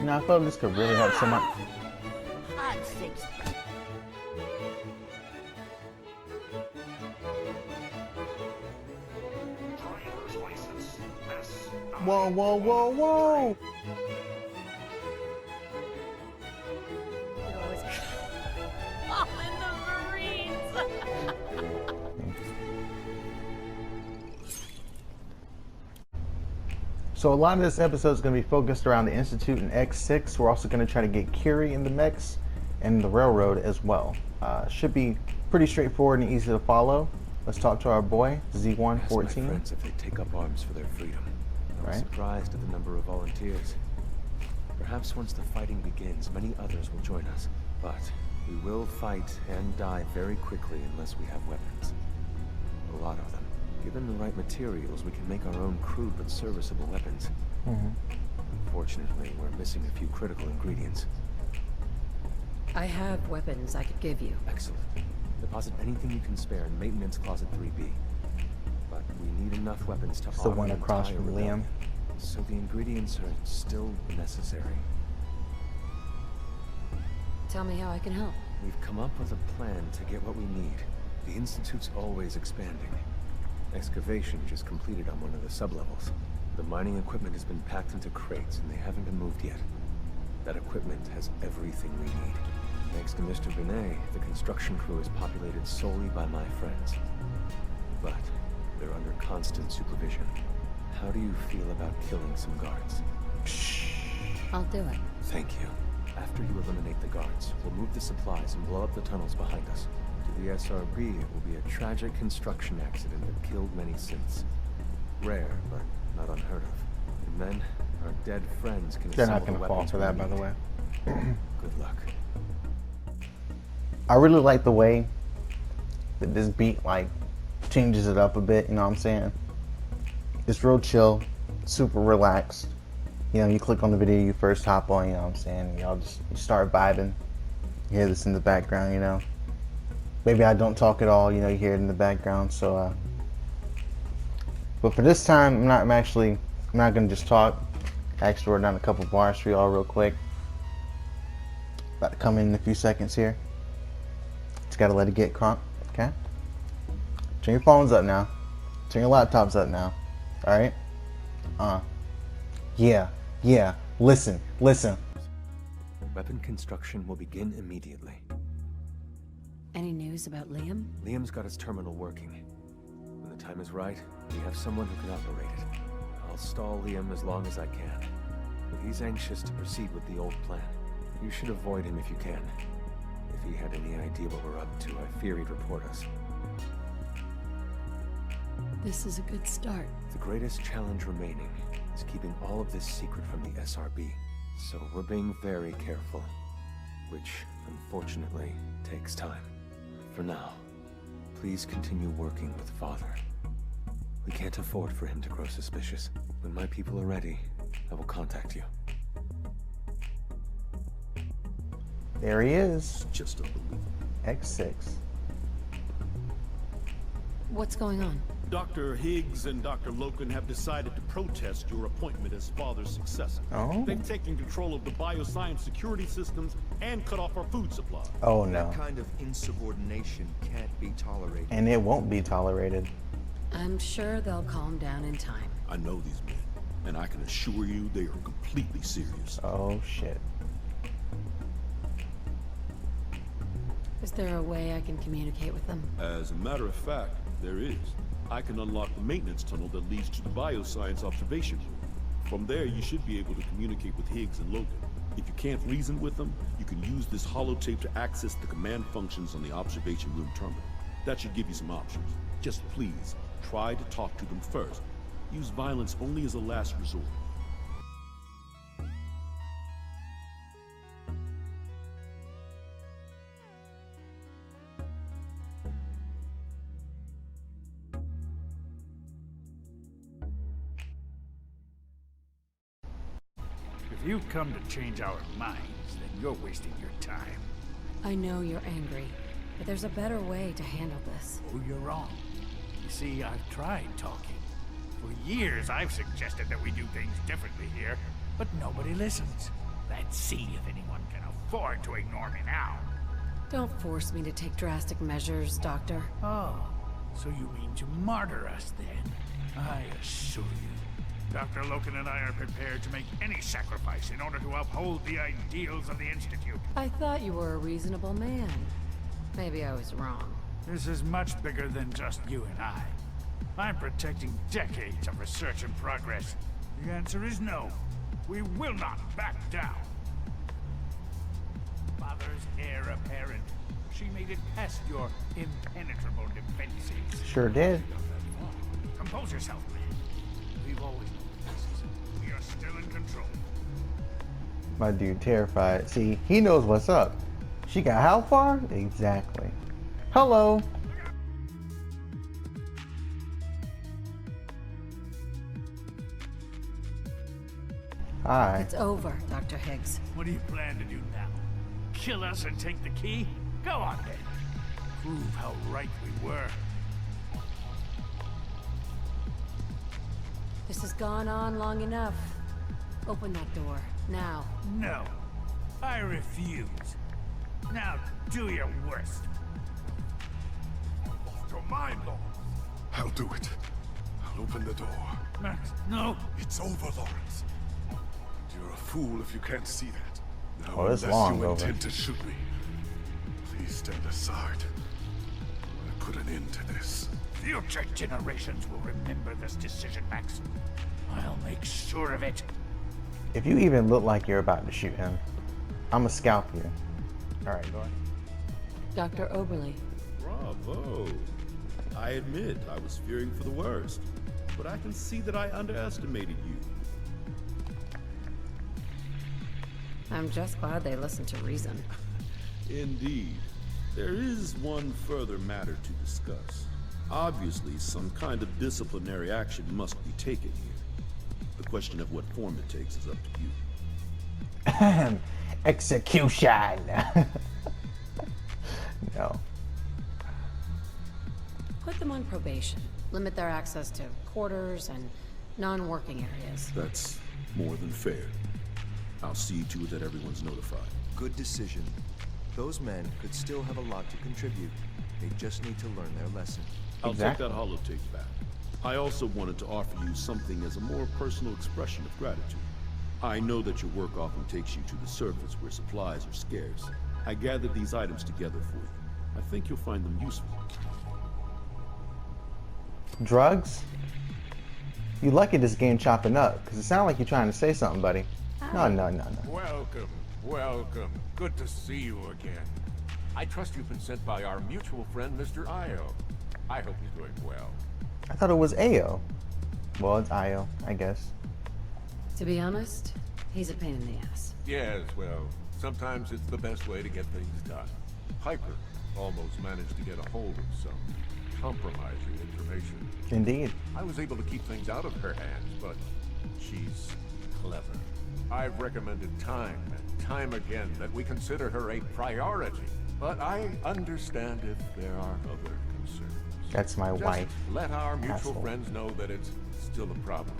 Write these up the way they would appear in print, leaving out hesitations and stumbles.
You know, I feel this could really help someone. Hot six. Whoa, whoa, whoa, whoa! Oh, and the Marines! So a lot of this episode is going to be focused around the Institute and X6. We're also going to try to get Curie in the mix and the railroad as well. Should be pretty straightforward and easy to follow. Let's talk to our boy, Z114. Ask my friends if they take up arms for their freedom. I was surprised at the number of volunteers. Perhaps once the fighting begins, many others will join us. But we will fight and die very quickly unless we have weapons. A lot of them. Given the right materials, we can make our own crude but serviceable weapons. Unfortunately, we're missing a few critical ingredients. I have weapons I could give you. Excellent. Deposit anything you can spare in Maintenance Closet 3B. But we need enough weapons to It's the arm one an across entire from rebellion. Liam. So the ingredients are still necessary. Tell me how I can help. We've come up with a plan to get what we need. The Institute's always expanding. Excavation just completed on one of the sublevels. The mining equipment has been packed into crates and they haven't been moved yet. That equipment has everything we need. Thanks to Mr. Binet, the construction crew is populated solely by my friends. But they're under constant supervision. How do you feel about killing some guards? I'll do it. Thank you. After you eliminate the guards, we'll move the supplies and blow up the tunnels behind us. To the SRB, it will be a tragic construction accident that killed many synths. Rare, but not unheard of. And then, our dead friends can They're not assemble going to the fall weapons for we that, by need. the way. Good luck. I really like the way that this beat like changes it up a bit, you know what I'm saying? It's real chill, super relaxed. You know, you click on the video you first hop on, you know what I'm saying? Y'all just you start vibing. You hear this in the background, you know. Maybe I don't talk at all, you know, you hear it in the background, so but for this time I'm not gonna just talk. Actually wrote down a couple bars for y'all real quick. About to come in a few seconds here. Just gotta let it get crunk, okay? Turn your phones up now. Turn your laptops up now. Alright? Yeah. Listen. Weapon construction will begin immediately. Any news about Liam? Liam's got his terminal working. When the time is right, we have someone who can operate it. I'll stall Liam as long as I can. But he's anxious to proceed with the old plan. You should avoid him if you can. If he had any idea what we're up to, I fear he'd report us. This is a good start. The greatest challenge remaining is keeping all of this secret from the SRB. So we're being very careful. Which, unfortunately, takes time. For now, please continue working with Father. We can't afford for him to grow suspicious. When my people are ready, I will contact you. There he is. Just unbelievable. X6. What's going on? Dr. Higgs and Dr. Loken have decided to protest your appointment as Father's successor. Oh. They've taken control of the bioscience security systems and cut off our food supply. Oh no. That kind of insubordination can't be tolerated. And it won't be tolerated. I'm sure they'll calm down in time. I know these men, and I can assure you they are completely serious. Oh shit. Is there a way I can communicate with them? As a matter of fact, there is. I can unlock the maintenance tunnel that leads to the bioscience observation room. From there, you should be able to communicate with Higgs and Logan. If you can't reason with them, you can use this holotape to access the command functions on the observation room terminal. That should give you some options. Just please, try to talk to them first. Use violence only as a last resort. If you come to change our minds, then you're wasting your time. I know you're angry, but there's a better way to handle this. Oh, you're wrong. You see, I've tried talking. For years, I've suggested that we do things differently here, but nobody listens. That Let's see if anyone can afford to ignore me now. Don't force me to take drastic measures, Doctor. Oh, so you mean to martyr us then? I assure you, Dr. Loken and I are prepared to make any sacrifice in order to uphold the ideals of the Institute. I thought you were a reasonable man. Maybe I was wrong. This is much bigger than just you and I. I'm protecting decades of research and progress. The answer is no. We will not back down. Father's heir apparent. She made it past your impenetrable defenses. Sure did. Compose yourself, man. We've always known this. We are still in control. My dude terrified. See, he knows what's up. She got how far? Exactly. Hello. Hi. It's over, Dr. Higgs. What do you plan to do now? Kill us and take the key? Go on then. Prove how right we were. This has gone on long enough. Open that door, now. No. I refuse. Now do your worst. Your mind, Lawrence. I'll do it. I'll open the door. Max, no. It's over, Lawrence. You're a fool if you can't see that. Now, Oh, it's unless long you over. intend to shoot me, please stand aside. I put an end to this. Future generations will remember this decision, Max. I'll make sure of it. If you even look like you're about to shoot him, I'ma scalp you. Alright, go ahead. Dr. Oberly. Bravo. I admit I was fearing for the worst, but I can see that I underestimated you. I'm just glad they listened to reason. Indeed. There is one further matter to discuss. Obviously, some kind of disciplinary action must be taken here. The question of what form it takes is up to you. Execution. No. Put them on probation. Limit their access to quarters and non-working areas. That's more than fair. I'll see to it that everyone's notified. Good decision. Those men could still have a lot to contribute. They just need to learn their lesson. I'll Exactly. take that holotape back. I also wanted to offer you something as a more personal expression of gratitude. I know that your work often takes you to the surface where supplies are scarce. I gathered these items together for you. I think you'll find them useful. Drugs? You lucky this game chopping up, because it sounds like you're trying to say something, buddy. No, no, no, no. Welcome, welcome. Good to see you again. I trust you've been sent by our mutual friend, Mr. Io. I hope he's doing well. I thought it was Ao. Well, it's Io, I guess. To be honest, he's a pain in the ass. Yes, well, sometimes it's the best way to get things done. Piper almost managed to get a hold of some compromising information. Indeed. I was able to keep things out of her hands, but she's clever. I've recommended time and time again that we consider her a priority, but I understand if there are other concerns. That's my Just wife. let our mutual Asshole. friends know that it's still a problem.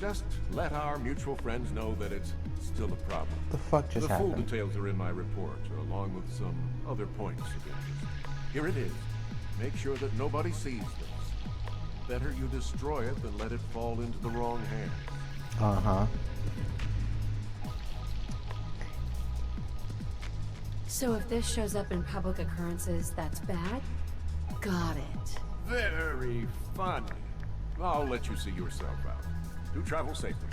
Just let our mutual friends know that it's still a problem. The fuck just The full happened? details are in my report, along with some other points of interest. Here it is. Make sure that nobody sees this. Better you destroy it than let it fall into the wrong hands. Uh-huh. So if this shows up in public occurrences, that's bad? Got it. Very funny. I'll let you see yourself out. Do travel safely.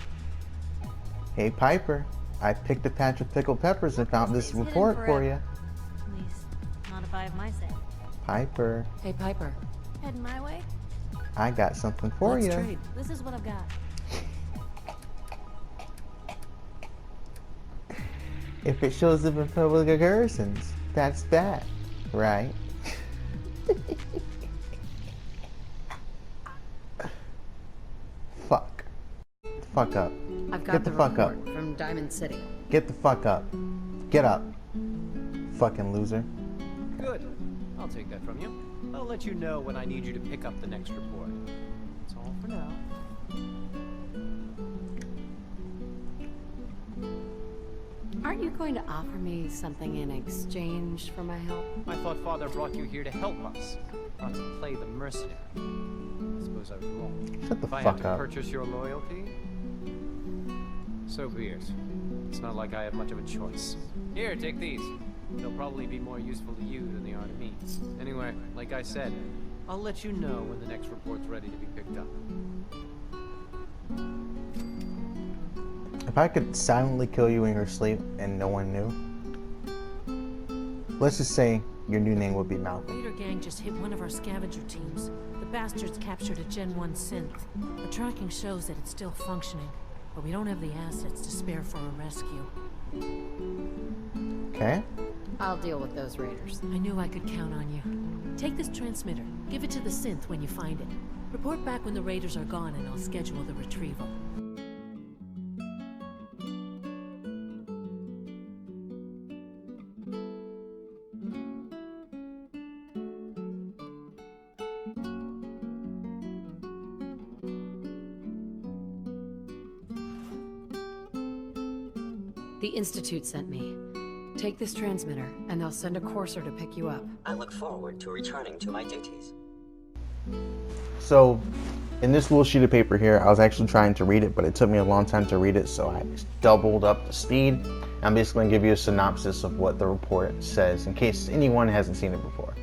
Hey, Piper. I picked a patch of pickled peppers and found this It's hidden report for forever. you. At least, not if I have my say. Piper, Hey, Piper. Heading my way? I got something for Let's you. trade. This is what I've got. If it shows up in public occurrences, that's bad, right? Fuck. Get the fuck up. I've got Get the fuck up. report from Diamond City. Get the fuck up. Get up. Fucking loser. Good. I'll take that from you. I'll let you know when I need you to pick up the next report. That's all for now. Aren't going to offer me something in exchange for my help? I thought Father brought you here to help us, not to play the mercenary. I suppose I was wrong. Shut the If I fuck have to up. purchase your loyalty, so be it. It's not like I have much of a choice. Here, take these. They'll probably be more useful to you than they are to me. Anyway, like I said, I'll let you know when the next report's ready to be picked up. If I could silently kill you in your sleep and no one knew, let's just say your new name would be Malcolm. Raider gang just hit one of our scavenger teams. The bastards captured a Gen 1 synth. The tracking shows that it's still functioning, but we don't have the assets to spare for a rescue. Okay. I'll deal with those raiders. I knew I could count on you. Take this transmitter. Give it to the synth when you find it. Report back when the raiders are gone and I'll schedule the retrieval. The Institute sent me. Take this transmitter, and they'll send a courser to pick you up. I look forward to returning to my duties. So, in this little sheet of paper here, I was actually trying to read it, but it took me a long time to read it, so I doubled up the speed. I'm basically going to give you a synopsis of what the report says, in case anyone hasn't seen it before.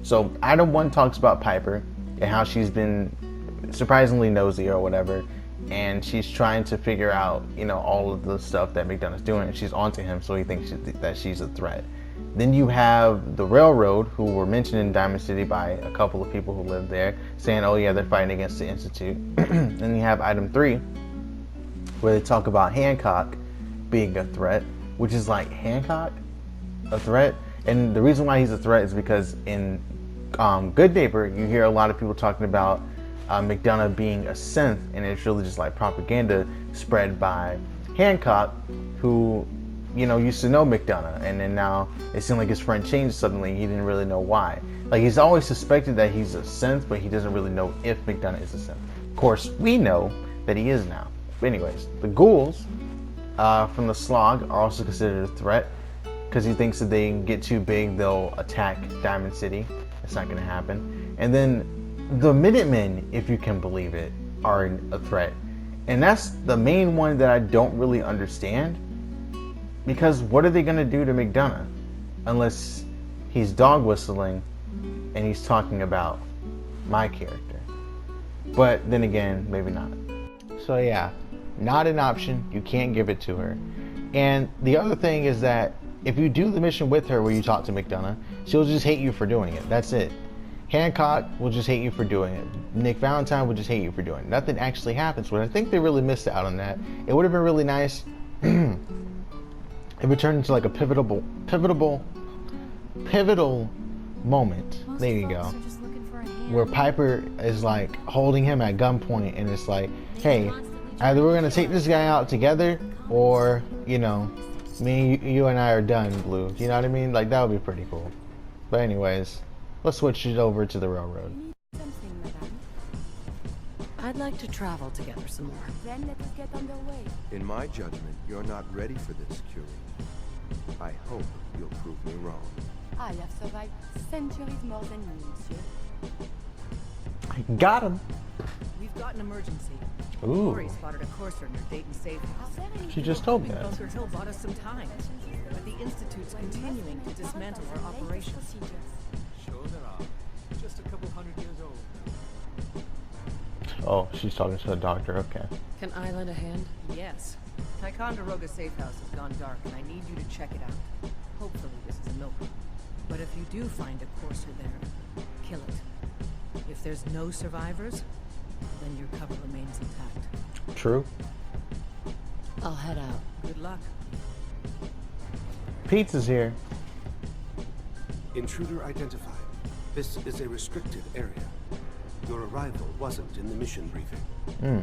So, Item 1 talks about Piper, and how she's been surprisingly nosy or whatever, and she's trying to figure out, you know, all of the stuff that McDonough's doing, and she's onto him, so he thinks that she's a threat. Then you have the Railroad, who were mentioned in Diamond City by a couple of people who live there, saying, oh yeah, they're fighting against the Institute. Then you have Item 3, where they talk about Hancock being a threat, which is like, Hancock? A threat? And the reason why he's a threat is because in Good Neighbor, you hear a lot of people talking about McDonough being a synth, and it's really just like propaganda spread by Hancock, who, you know, used to know McDonough, and then now it seemed like his friend changed suddenly. He didn't really know why. Like, he's always suspected that he's a synth, but he doesn't really know if McDonough is a synth. Of course, we know that he is now. But anyways, the ghouls from the Slog are also considered a threat, because he thinks that they get too big, they'll attack Diamond City. That's not going to happen. And then the Minutemen, if you can believe it, are a threat. And that's the main one that I don't really understand. Because what are they going to do to McDonough? Unless he's dog whistling and he's talking about my character. But then again, maybe not. So yeah, not an option. You can't give it to her. And the other thing is that if you do the mission with her where you talk to McDonough, she'll just hate you for doing it. That's it. Hancock will just hate you for doing it. Nick Valentine will just hate you for doing it. Nothing actually happens, but I think they really missed out on that. It would have been really nice if it turned into like a pivotal moment. Most There you folks go. are just looking for a hand. Where Piper is like holding him at gunpoint, and it's like, hey, either we're gonna take this guy out together, or, you know, you and I are done, Blue. You know what I mean? Like, that would be pretty cool. But anyways, let's switch it over to the Railroad. Something, madame. I'd like to travel together some more. Then let us get underway. In my judgment, you're not ready for this, Curie. I hope you'll prove me wrong. I have survived centuries more than you, monsieur. Got him. We've got an emergency. Ooh. Lori spotted a courser near Dayton Safe House. She just told me that. Bunker Hill bought us some time, but the Institute's continuing to dismantle our operations. Sure there are. Just a couple hundred years old. Oh, she's talking to the doctor. Okay. Can I lend a hand? Yes. Ticonderoga Safe House has gone dark, and I need you to check it out. Hopefully this is a milker. But if you do find a courser there, kill it. If there's no survivors, then your cover remains intact. True. I'll head out. Good luck. Pizza's here. Intruder identified. This is a restricted area. Your arrival wasn't in the mission briefing.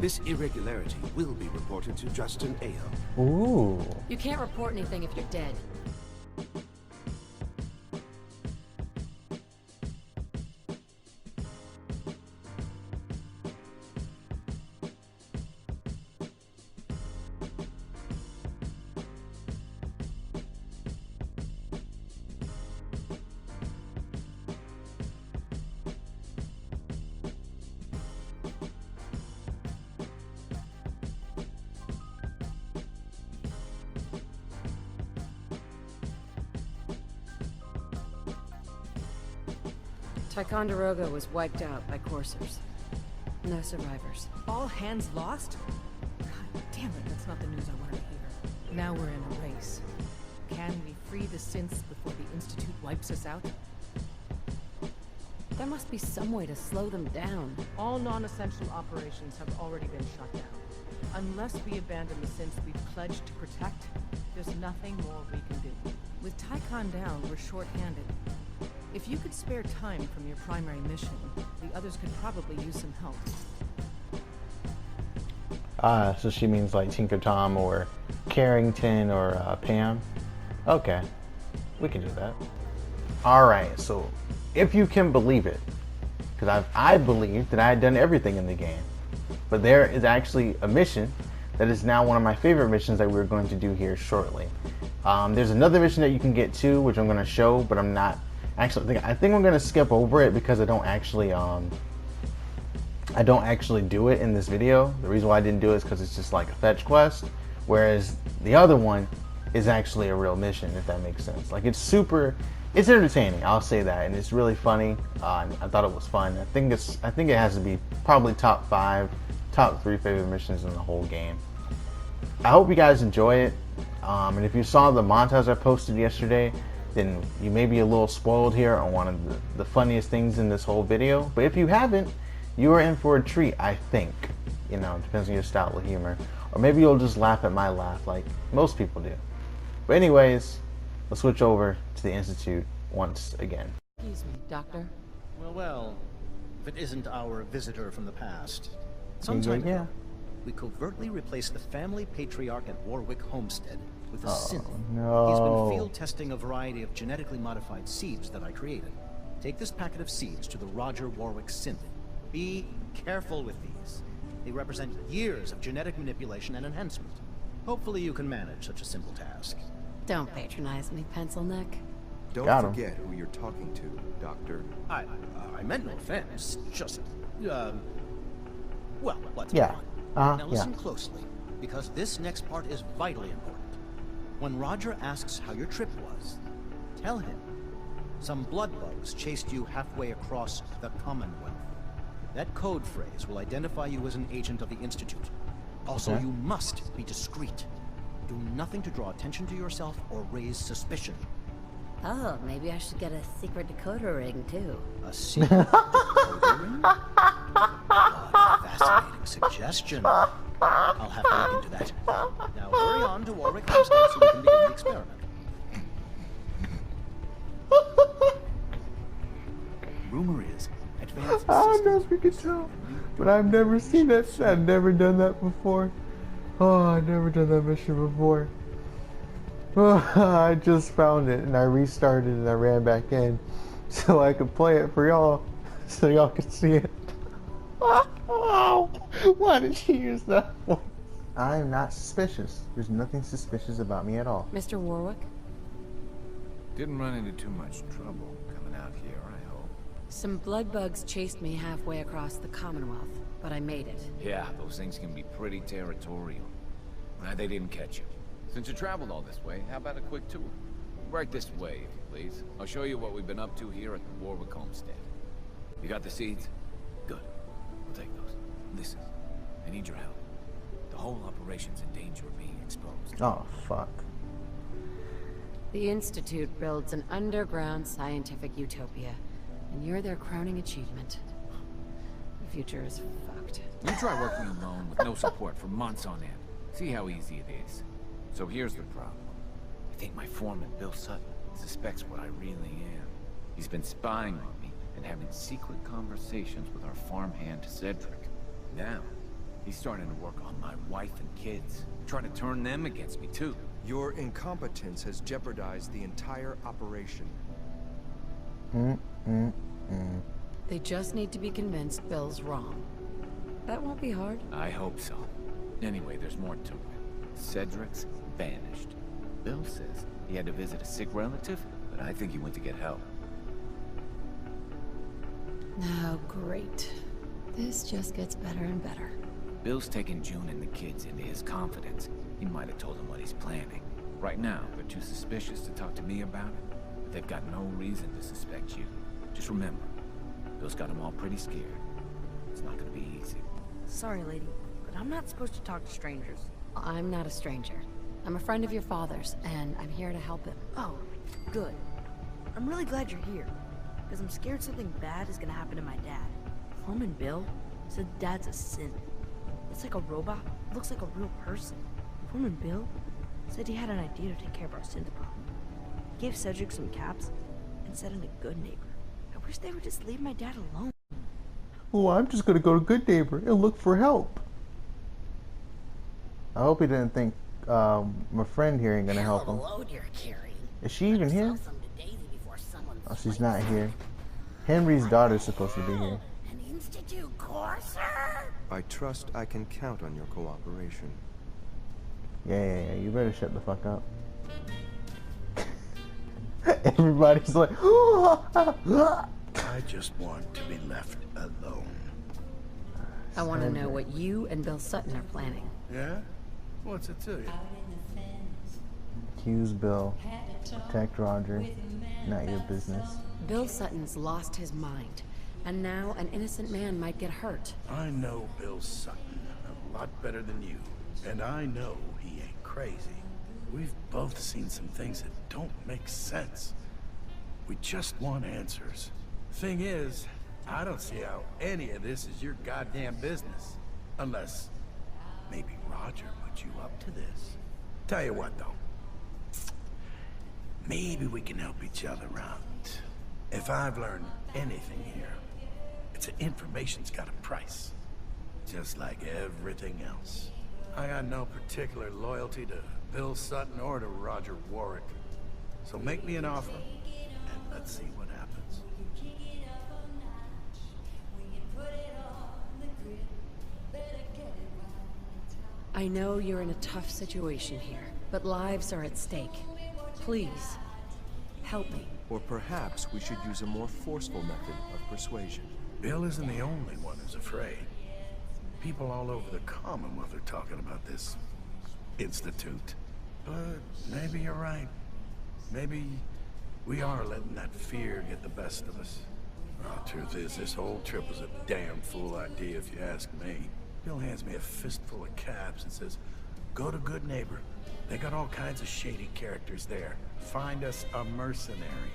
This irregularity will be reported to Justin Ayo. Ooh. You can't report anything if you're dead. Ticonderoga was wiped out by coursers. No survivors. All hands lost? God damn it, that's not the news I wanted to hear. Now we're in a race. Can we free the synths before the Institute wipes us out? There must be some way to slow them down. All non-essential operations have already been shut down. Unless we abandon the synths we've pledged to protect, there's nothing more we can do. With Tycon down, we're short-handed. If you could spare time from your primary mission, the others could probably use some help. So she means like Tinker Tom or Carrington or Pam? Okay, we can do that. Alright, so if you can believe it, because I believed that I had done everything in the game, but there is actually a mission that is now one of my favorite missions that we're going to do here shortly. There's another mission that you can get too, which I'm going to show, but I'm not actually. I think I'm going to skip over it because I don't actually do it in this video. The reason why I didn't do it is because it's just like a fetch quest, whereas the other one is actually a real mission, if that makes sense. Like it's entertaining, I'll say that, and it's really funny. I thought it was fun. I think it has to be probably top 5, top 3 favorite missions in the whole game. I hope you guys enjoy it. And if you saw the montage I posted yesterday, then you may be a little spoiled here on one of the funniest things in this whole video. But if you haven't, you are in for a treat, I think. You know, it depends on your style of humor. Or maybe you'll just laugh at my laugh like most people do. But anyways, let's switch over to the Institute once again. Excuse me, Doctor. Well, if it isn't our visitor from the past. Sometime ago, we covertly replaced the family patriarch at Warwick Homestead with a synth. No. He's been field testing a variety of genetically modified seeds that I created. Take this packet of seeds to the Roger Warwick synth. Be careful with these. They represent years of genetic manipulation and enhancement. Hopefully you can manage such a simple task. Don't patronize me, Pencil Neck. Don't forget who you're talking to, Doctor. I meant no offense. Just, well, let's Yeah. move on. Now listen closely, because this next part is vitally important. When Roger asks how your trip was, tell him some blood bugs chased you halfway across the Commonwealth. That code phrase will identify you as an agent of the Institute. Also, you must be discreet. Do nothing to draw attention to yourself or raise suspicion. Oh, maybe I should get a secret decoder ring, too. A secret decoder ring? Fascinating suggestion. I'll have to look into that. Now hurry on to Warwick Homestead so we can begin the experiment. Rumor is, advanced I don't know if you can tell, but I've never seen that. I've never done that before. Oh, I've never done that mission before. Oh, I just found it and I restarted and I ran back in so I could play it for y'all, so y'all could see it. Oh, why did she use that voice? I'm not suspicious. There's nothing suspicious about me at all. Mr. Warwick? Didn't run into too much trouble coming out here, I hope. Some blood bugs chased me halfway across the Commonwealth, but I made it. Yeah, those things can be pretty territorial. Glad they didn't catch you. Since you traveled all this way, how about a quick tour? Right this way, if you please. I'll show you what we've been up to here at the Warwick Homestead. You got the seeds? Good. We'll take those. Listen, I need your help. The whole operation's in danger of being exposed. Oh, fuck. The Institute builds an underground scientific utopia, and you're their crowning achievement. The future is fucked. You try working alone with no support for months on end. See how easy it is. So here's the problem. I think my foreman, Bill Sutton, suspects what I really am. He's been spying on me and having secret conversations with our farmhand, Cedric. Now, he's starting to work on my wife and kids, trying to turn them against me too. Your incompetence has jeopardized the entire operation. They just need to be convinced Bill's wrong. That won't be hard. I hope so. Anyway, there's more to it. Cedric's vanished. Bill says he had to visit a sick relative, but I think he went to get help. Oh, great. This just gets better and better. Bill's taken June and the kids into his confidence. He might have told them what he's planning. Right now, they're too suspicious to talk to me about it. But they've got no reason to suspect you. Just remember, Bill's got them all pretty scared. It's not gonna be easy. Sorry, lady, but I'm not supposed to talk to strangers. I'm not a stranger. I'm a friend of your father's, and I'm here to help him. Oh, good. I'm really glad you're here, because I'm scared something bad is gonna happen to my dad. Foreman Bill said Dad's a synth. It's like a robot, looks like a real person. Foreman Bill said he had an idea to take care of our synth problem. He gave Cedric some caps and said I'm a good neighbor. I wish they would just leave my dad alone. Oh, I'm just gonna go to Good Neighbor and look for help. I hope he didn't think my friend here ain't gonna help him. Is she even here? Oh, she's not here. Henry's daughter's supposed to be here. An Institute courser? I trust I can count on your cooperation. Yeah. You better shut the fuck up. Everybody's like, I just want to be left alone. I want to know what you and Bill Sutton are planning. Yeah? What's it to you? Accuse Bill. Protect Roger. Not your business. Bill Sutton's lost his mind, and now an innocent man might get hurt. I know Bill Sutton a lot better than you, and I know he ain't crazy. We've both seen some things that don't make sense. We just want answers. Thing is, I don't see how any of this is your goddamn business. Unless maybe Roger put you up to this. Tell you what, though. Maybe we can help each other out. If I've learned anything here, it's that information's got a price. Just like everything else. I got no particular loyalty to Bill Sutton or to Roger Warwick. So make me an offer, and let's see what happens. I know you're in a tough situation here, but lives are at stake. Please, help me. Or perhaps we should use a more forceful method of persuasion. Bill isn't the only one who's afraid. People all over the Commonwealth are talking about this institute. But maybe you're right. Maybe we are letting that fear get the best of us. Well, the truth is, this whole trip was a damn fool idea if you ask me. Bill hands me a fistful of caps and says, go to Good Neighbor. They got all kinds of shady characters there. Find us a mercenary.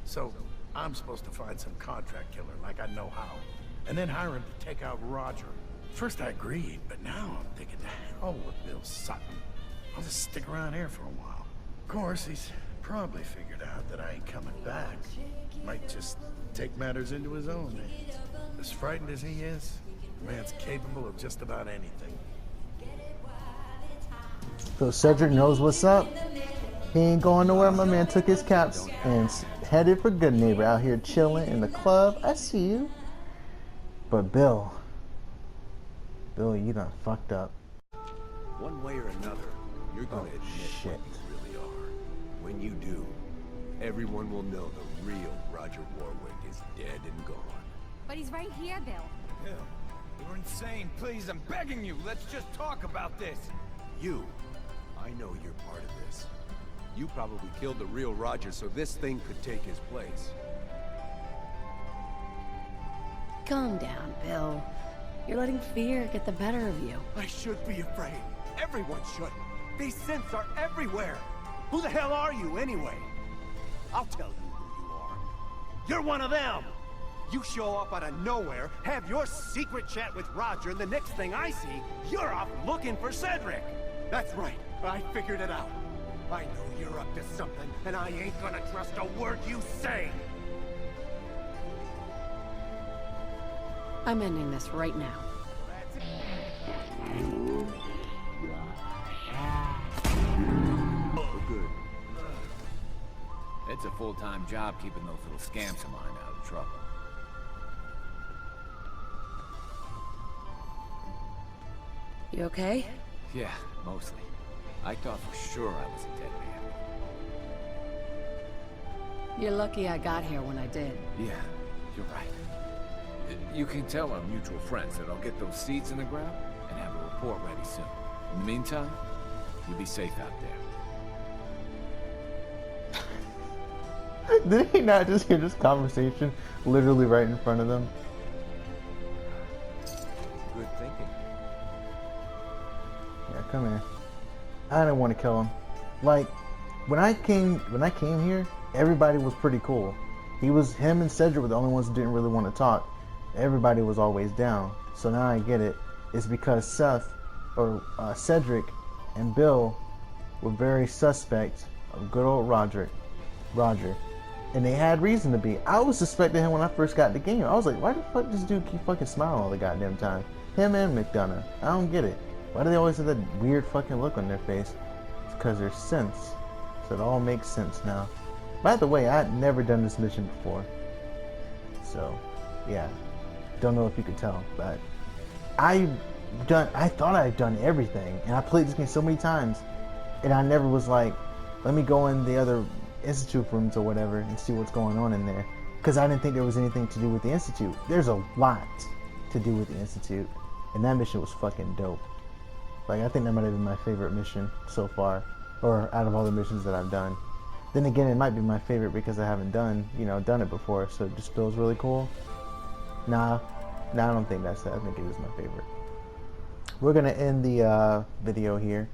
So, I'm supposed to find some contract killer like I know how. And then hire him to take out Roger. First I agreed, but now I'm thinking to hell with Bill Sutton. I'll just stick around here for a while. Of course, he's probably figured out that I ain't coming back. Might just take matters into his own hands. As frightened as he is, the man's capable of just about anything. So Cedric knows what's up. He ain't going nowhere. My man took his caps and headed for Good Neighbor, out here chilling in the club. I see you. But Bill, you done fucked up. One way or another, you're gonna admit what you really are. When you do, everyone will know the real Roger Warwick is dead and gone. But he's right here, Bill. Bill, you're insane. Please, I'm begging you. Let's just talk about this. You, I know you're part of this. You probably killed the real Roger so this thing could take his place. Calm down, Bill. You're letting fear get the better of you. I should be afraid. Everyone should. These synths are everywhere. Who the hell are you, anyway? I'll tell you who you are. You're one of them! You show up out of nowhere, have your secret chat with Roger, and the next thing I see, you're off looking for Cedric! That's right, I figured it out. I know you're up to something, and I ain't gonna trust a word you say! I'm ending this right now. We're good. It's a full-time job keeping those little scamps of mine out of trouble. You okay? Yeah, mostly. I thought for sure I was a dead man. You're lucky I got here when I did. Yeah, you're right. You can tell our mutual friends that I'll get those seeds in the ground and have a report ready soon. In the meantime, you be safe out there. Did he not just hear this conversation literally right in front of them? Good thinking. Yeah, come here. I didn't want to kill him. Like, when I came here, everybody was pretty cool. Him and Cedric were the only ones who didn't really want to talk. Everybody was always down. So now I get it. It's because Cedric and Bill were very suspect of good old Roger. And they had reason to be. I was suspecting him when I first got the game. I was like, why the fuck does this dude keep fucking smiling all the goddamn time? Him and McDonough. I don't get it. Why do they always have that weird fucking look on their face? It's because they're synths. So it all makes sense now. By the way, I had never done this mission before. So, yeah. Don't know if you could tell, but I thought I had done everything. And I played this game so many times. And I never was like, let me go in the other Institute rooms or whatever and see what's going on in there. Because I didn't think there was anything to do with the Institute. There's a lot to do with the Institute. And that mission was fucking dope. Like, I think that might have been my favorite mission so far. Or out of all the missions that I've done. Then again, it might be my favorite because I haven't done it before. So it just feels really cool. Nah, I don't think that's it. I think it is my favorite. We're going to end the video here.